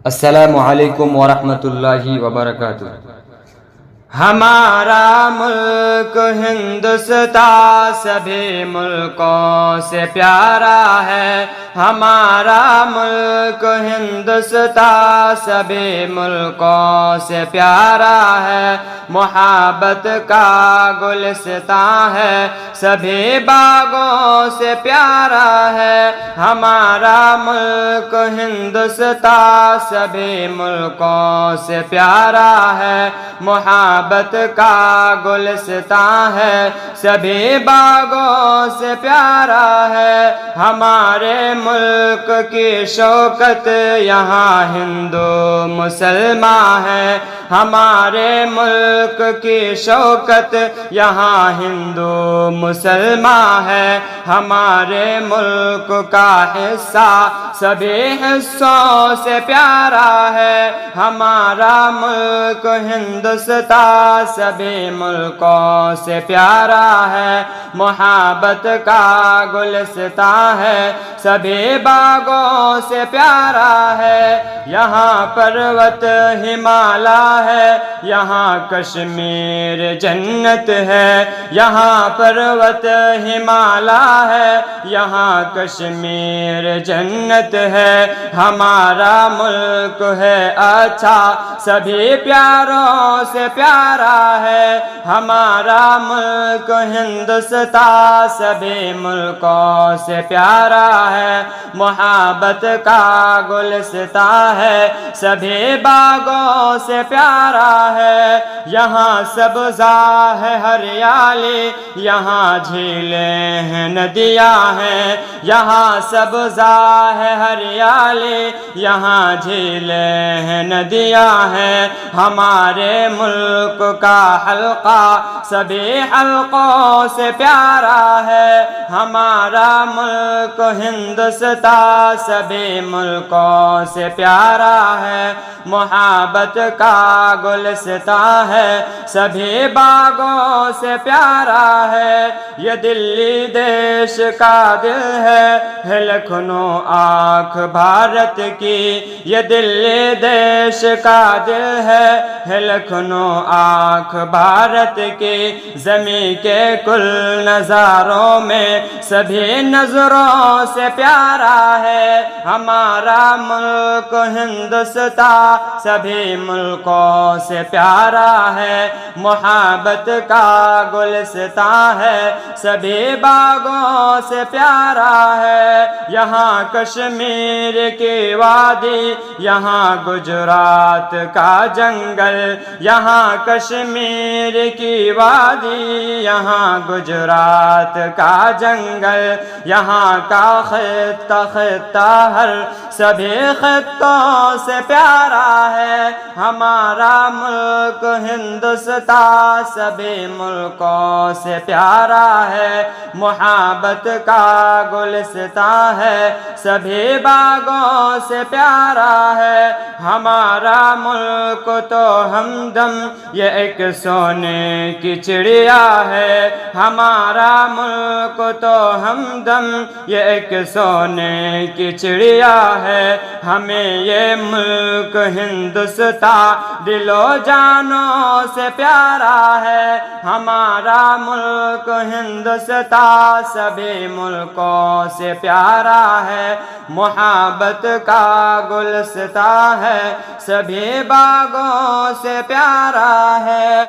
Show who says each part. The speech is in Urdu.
Speaker 1: السلام علیکم ورحمۃ اللہ وبرکاتہ۔ ہمارا ملک ہندوستان سبھی ملکوں سے پیارا ہے، ہمارا ملک ہندوستان سبھی ملکوں سے پیارا ہے، محبت کا گلستان ہے، سبھی باغوں سے پیارا ہے، ہمارا ملک ہندوستان سبھی ملکوں سے پیارا ہے، محبت کا گلستان ہے، سبھی باغوں سے پیارا ہے، ہمارے ملک کی شوکت یہاں ہندو مسلمان ہے، ہمارے ملک کی شوکت یہاں ہندو مسلمان ہے، ہمارے ملک کا حصہ سبھی حصوں سے پیارا ہے، ہمارا ملک ہندوستان سبھی ملکوں سے پیارا ہے، محبت کا گلستان ہے، سبھی باغوں سے پیارا ہے، یہاں پروت ہمالا ہے، یہاں کشمیر جنت ہے، یہاں پروت ہمالا ہے، یہاں کشمیر جنت ہے، ہمارا ملک ہے اچھا سبھی پیاروں سے پیارا ہے، ہمارا ملک ہندوستان سبھی ملکوں سے پیارا ہے، محبت کا گلستان ہے، سبھی باغوں سے پیارا ہے، یہاں سبزہ ہے ہریالی، یہاں جھیلیں ہیں ندیاں ہیں، یہاں سبزہ ہے ہریالی، یہاں جھیلیں ہیں ندیاں ہیں، ہمارے ملک کا حلقہ سبھی حلقوں سے پیارا ہے، ہمارا ملک ہندوستان سبھی ملکوں سے پیارا ہے، محبت کا گلستان ہے، سبھی باغوں سے پیارا ہے، یہ دلی دیش کا دل ہے لکھنؤ آنکھ بھارت کی، یہ دلی دیش کا دل ہے لکھنؤ آنکھ بھارت کی، زمین کے کل نظاروں میں سبھی نظروں سے پیارا ہے، ہمارا ملک ہندوستان سبھی ملکوں سے پیارا ہے، محبت کا گلستان ہے، سبھی باغوں سے پیارا ہے، یہاں کشمیر کی وادی، یہاں گجرات کا جنگل، یہاں کشمیر کی وادی، یہاں گجرات کا جنگل، یہاں کا خطہ خطہ ہر سبھی خطوں سے پیارا ہے، ہمارا ملک ہندوستان سبھی ملکوں سے پیارا ہے، محبت کا گلستان ہے، سبھی باغوں سے پیارا ہے، ہمارا ملک تو ہمدم یہ ایک سونے کی چڑیا ہے، ہمارا ملک تو ہمدم یہ ایک سونے کی چڑیا ہے، ہمیں یہ ملک ہندوستان دل و جانوں سے پیارا ہے، ہمارا ملک ہندوستان سبھی ملکوں سے پیارا ہے، محبت کا گلستان ہے، سبھی باغوں سے پیارا ہے۔